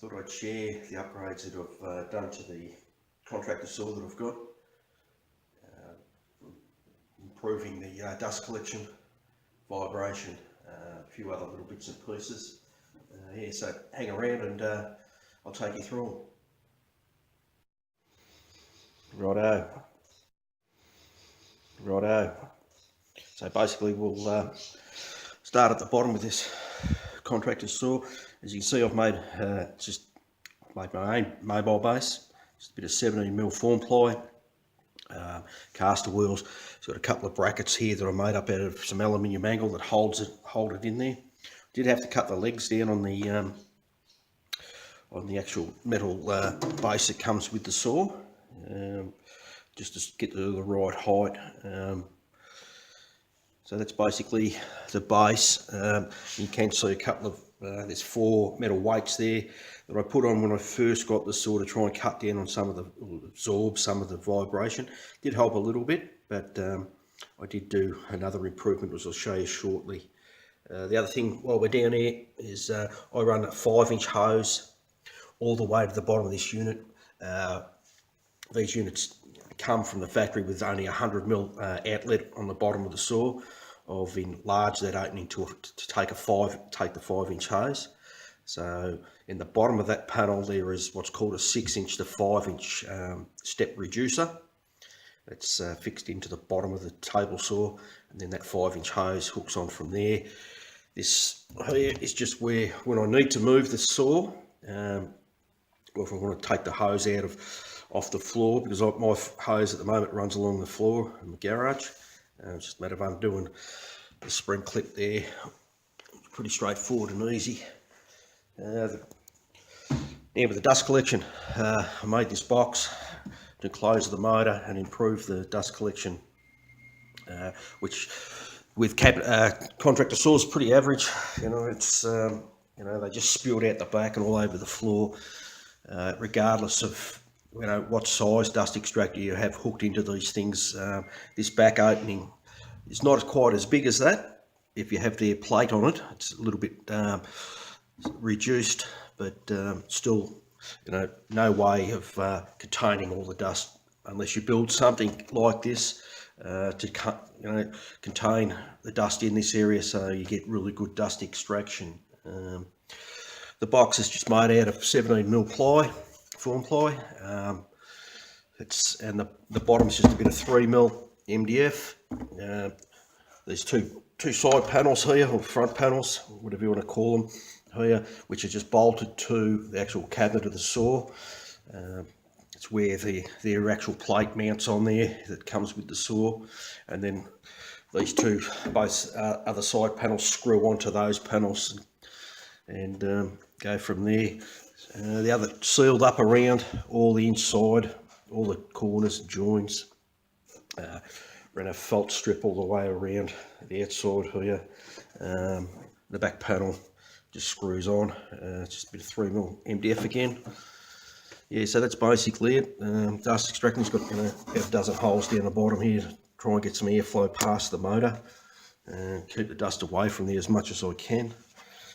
Thought I'd share the upgrades that I've done to the contractor saw that I've got. Improving the dust collection, vibration, a few other little bits and pieces. Yeah, so hang around and I'll take you through them. Righto. So basically we'll start at the bottom with this contractor saw. As you can see, I've made my own mobile base, just a bit of 17mm form ply, caster wheels. It's got a couple of brackets here that are made up out of some aluminium angle that hold it in there. Did have to cut the legs down on the actual metal base that comes with the saw, just to get to the right height. So that's basically the base. You can see a couple of there's 4 metal weights there that I put on when I first got the saw to try and cut down on some of the, absorb some of the vibration. Did help a little bit, but I did do another improvement, which I'll show you shortly. The other thing while we're down here is I run a 5-inch hose all the way to the bottom of this unit. These units come from the factory with only 100mm outlet on the bottom of the saw. I've enlarged that opening to take the 5-inch hose. So in the bottom of that panel there is what's called a 6-inch to 5-inch step reducer. It's fixed into the bottom of the table saw, and then that 5-inch hose hooks on from there. This here is just where, when I need to move the saw, or if I want to take the hose out off the floor, because my hose at the moment runs along the floor in the garage. It's just a matter of undoing the spring clip there. Pretty straightforward and easy. Now with the dust collection, I made this box to close the motor and improve the dust collection, which with contractor saws pretty average. It's they just spewed out the back and all over the floor, regardless of what size dust extractor you have hooked into these things. This back opening is not quite as big as that. If you have the plate on it, it's a little bit reduced, but still, no way of containing all the dust unless you build something like this to contain the dust in this area, so you get really good dust extraction. The box is just made out of 17mm ply, form ply. And the bottom is just a bit of 3mm MDF. There's two side panels here, or front panels, whatever you want to call them here, which are just bolted to the actual cabinet of the saw. It's where their actual plate mounts on there that comes with the saw, and then these two both other side panels screw onto those panels and go from there. The other sealed up around all the inside, all the corners and joins. Ran a felt strip all the way around the outside here. The back panel just screws on. Just a bit of 3mm MDF again. Yeah, so that's basically it. Dust extracting's got about a dozen holes down the bottom here to try and get some airflow past the motor and keep the dust away from there as much as I can.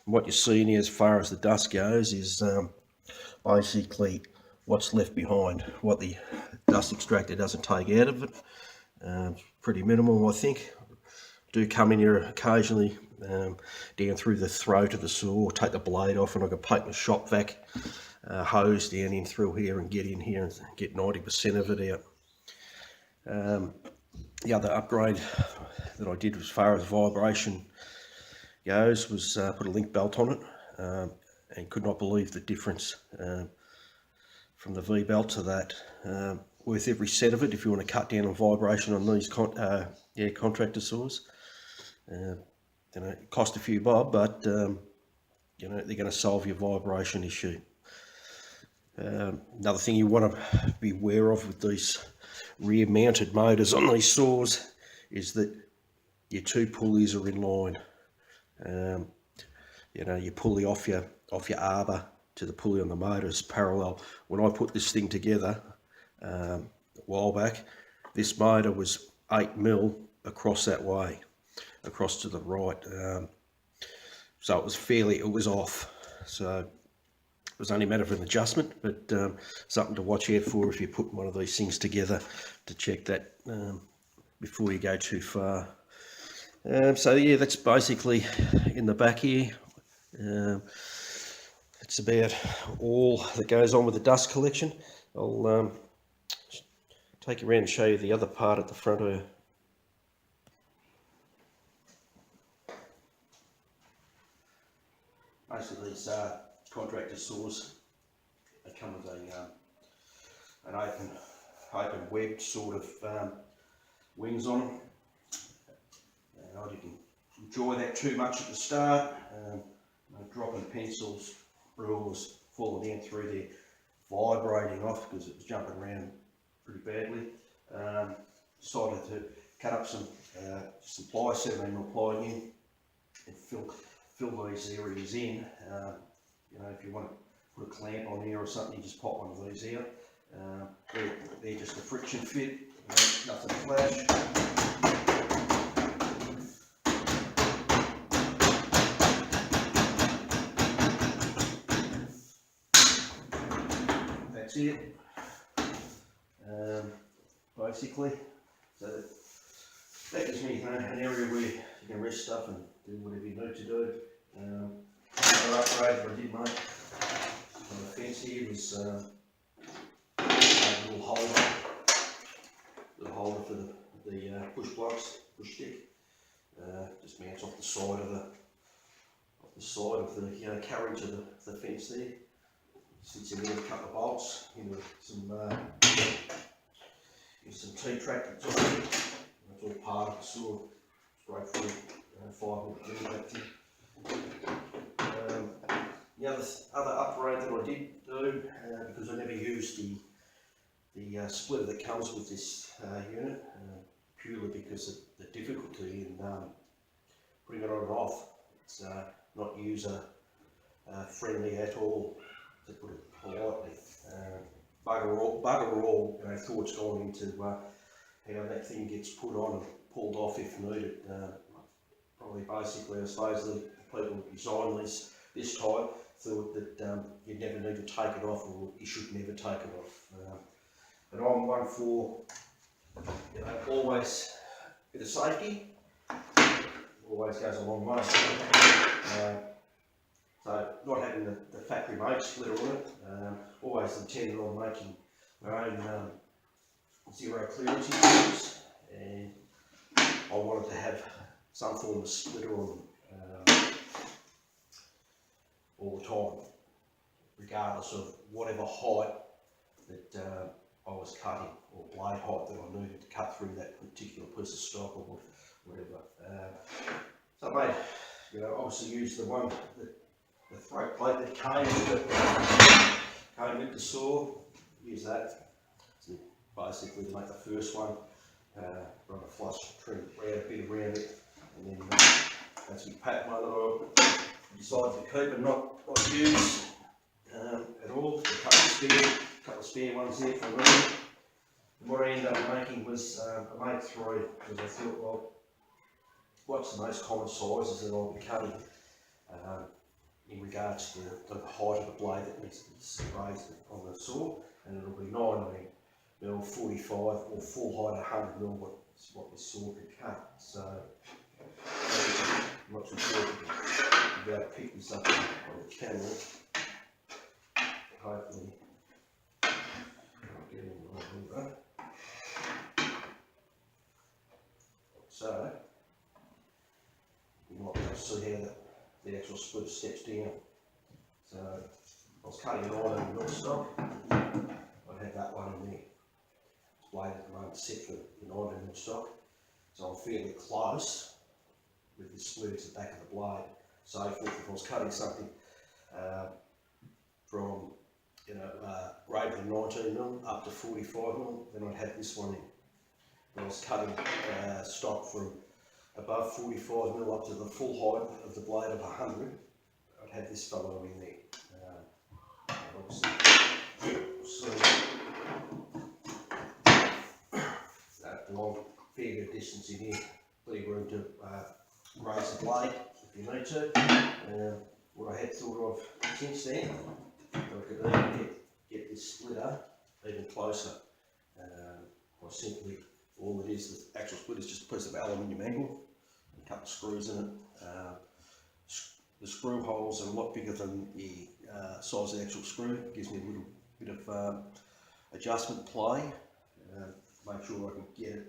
And what you're seeing here as far as the dust goes is basically what's left behind, what the dust extractor doesn't take out of it. Pretty minimal, I think. Do come in here occasionally down through the throat of the saw, take the blade off, and I can poke my shop vac hose down in through here and get in here and get 90% of it out. The other upgrade that I did as far as vibration goes was put a link belt on it, and could not believe the difference from the V belt to that. Worth every cent of it if you want to cut down on vibration on these contractor saws. It cost a few bob, but they're going to solve your vibration issue. Another thing you want to be aware of with these rear mounted motors on these saws is that your 2 pulleys are in line. Your pulley off your arbor to the pulley on the motor is parallel. When I put this thing together a while back, this motor was 8mm across that way, across to the right. So it was off. So was only a matter of an adjustment, but something to watch out for if you put one of these things together, to check that before you go too far. So yeah, that's basically in the back here. It's about all that goes on with the dust collection. I'll take you around and show you the other part at the front of her. Most of these contractor saws, they come with an open webbed sort of wings on them. I didn't enjoy that too much at the start. Dropping pencils, rulers falling down through there, vibrating off because it was jumping around pretty badly. Decided to cut up some ply, 17mm ply in, and fill these areas in. You know, if you want to put a clamp on there or something, you just pop one of these out. They're just a friction fit, nothing to flash. That's it, basically. So that gives me an area where you can rest stuff and do whatever you need to do. Another upgrade that I did make on the fence here was a little holder for the push blocks, push stick. Just mounts off the side of the carriage of the fence there. Sits in there with a couple of bolts, some T-track that's on it. That's all part of the saw, straight through 5mm thing. The other upgrade that I did do, because I never used the splitter that comes with this unit, purely because of the difficulty in bringing it on and off. It's not user friendly at all, to put it politely. Bugger all, thoughts going into how that thing gets put on and pulled off if needed. Probably basically, I suppose the people who designed this type thought that you'd never need to take it off, or you should never take it off. But I'm one for, always a bit of safety. Always goes a long way. So not having the factory made splitter on it, always intended on making my own zero clearance tubes, and I wanted to have some form of splitter on all the time, regardless of whatever height that I was cutting, or blade height that I needed to cut through that particular piece of stock or whatever. So I made, obviously used the one that the throat plate that came with the saw. Use that to basically to make the first one. Run a flush trim round a bit around it, and then that's the pat one that I decided to keep and not use at all. A couple of spare ones there for me. And what I ended up making was I made three, because I thought, well, what's the most common sizes that I'll be cutting? In regards to the height of the blade that needs to be raised on the saw, and it'll be 19mm 45 or full height 100mm, what this saw can cut. So I'm not too sure if you'll be able to pick this up on the camera. Hopefully I'll get in the right order. So you might be able to see how the actual splitter steps down. So I was cutting an 19mm stock. I'd have that one in there. This blade at the moment set for the 19mm stock. So I'm fairly close with this splitter to the back of the blade. So if I was cutting something from greater than 19mm up to 45mm, then I'd have this one in. When I was cutting stock from above 45mm up to the full height of the blade of 100, I'd have this fellow in there. Obviously, so long, fair bit of distance in here, plenty of room to raise the blade if you need to. What I had thought of since then, I could even get this splitter even closer. Or simply, all it is, the actual splitter is just a piece of aluminium angle, a couple of screws in it. The screw holes are a lot bigger than the size of the actual screw. It gives me a little bit of adjustment play. Make sure I can get it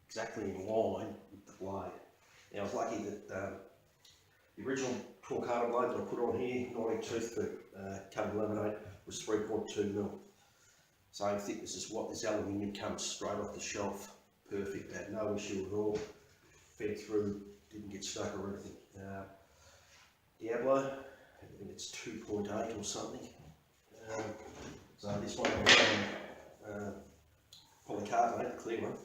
exactly in line with the blade. Now I was lucky that the original torquedo blade that I put on here, 90 tooth for cutting laminate, was 3.2mm. Same thickness as what this aluminium comes straight off the shelf. Perfect, had no issue at all. Fed through, didn't get stuck or anything. Diablo, I think it's 2.8 or something. So this one I'm polycarbonate, the clear one.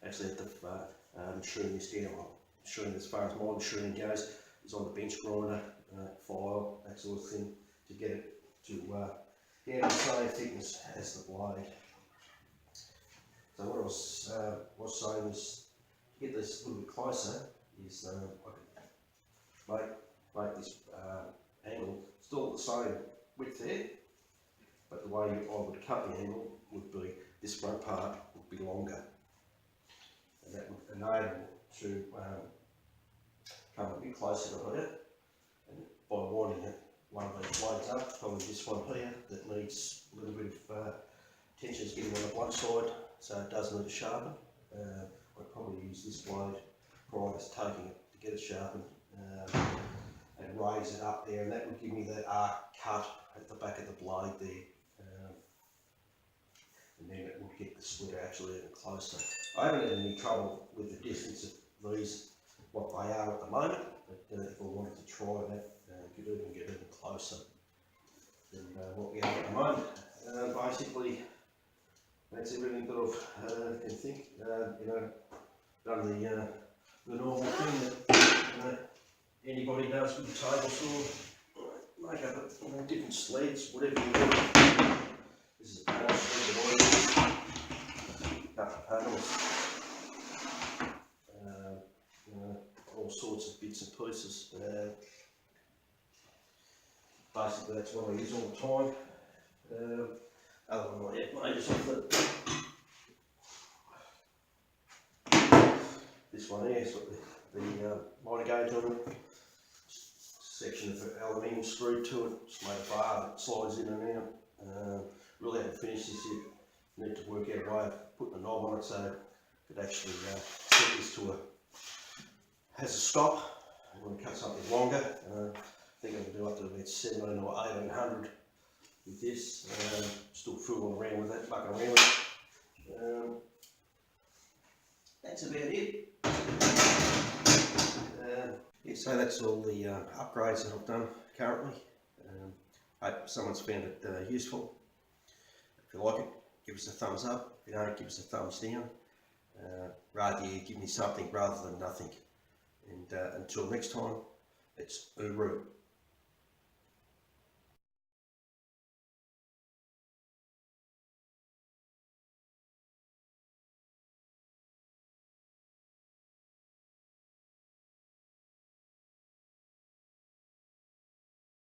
Actually at the machine this down, machine as far as my machine goes, is on the bench grinder, file, that sort of thing, to get it to down the same thickness as the blade. So what I was saying is, to get this a little bit closer, is I could make this angle still the same width there, but the way I would cut the angle would be this front part would be longer, and that would enable to come a bit closer to it. And by winding it, one of these blades up, probably this one here, that needs a little bit of tension is getting on the one side, so it does need to sharpen. I'd probably use this blade prior to taking it to get it sharpened, and raise it up there, and that would give me that arc cut at the back of the blade there. And then it would get the splitter actually even closer. I haven't had any trouble with the distance of these, what they are at the moment, but if I wanted to try that, could even get even closer than what we are at the moment. Basically, that's everything that I can think. You know, done the normal thing that anybody does with the table saw. Make up different sleds, whatever you do. This is a panel sled that I use. Cut the panels. All sorts of bits and pieces. Basically, that's what I use all the time. Other than my majors off this one here, it's got the miter gauge on it. Section of aluminium screwed to it. Just made a bar that slides in and out. Really haven't finished this yet. Need to work out a way of putting a knob on it so it could actually set this to has a stop. I'm going to cut something longer. I think I can do up to about 1700 or 1800 with this. Still fooling around with that, mucking around with it. That's about it. Yeah, so that's all the upgrades that I've done currently. Hope someone's found it useful. If you like it, give us a thumbs up. If you don't, give us a thumbs down. Rather you give me something rather than nothing. And until next time, it's Uru.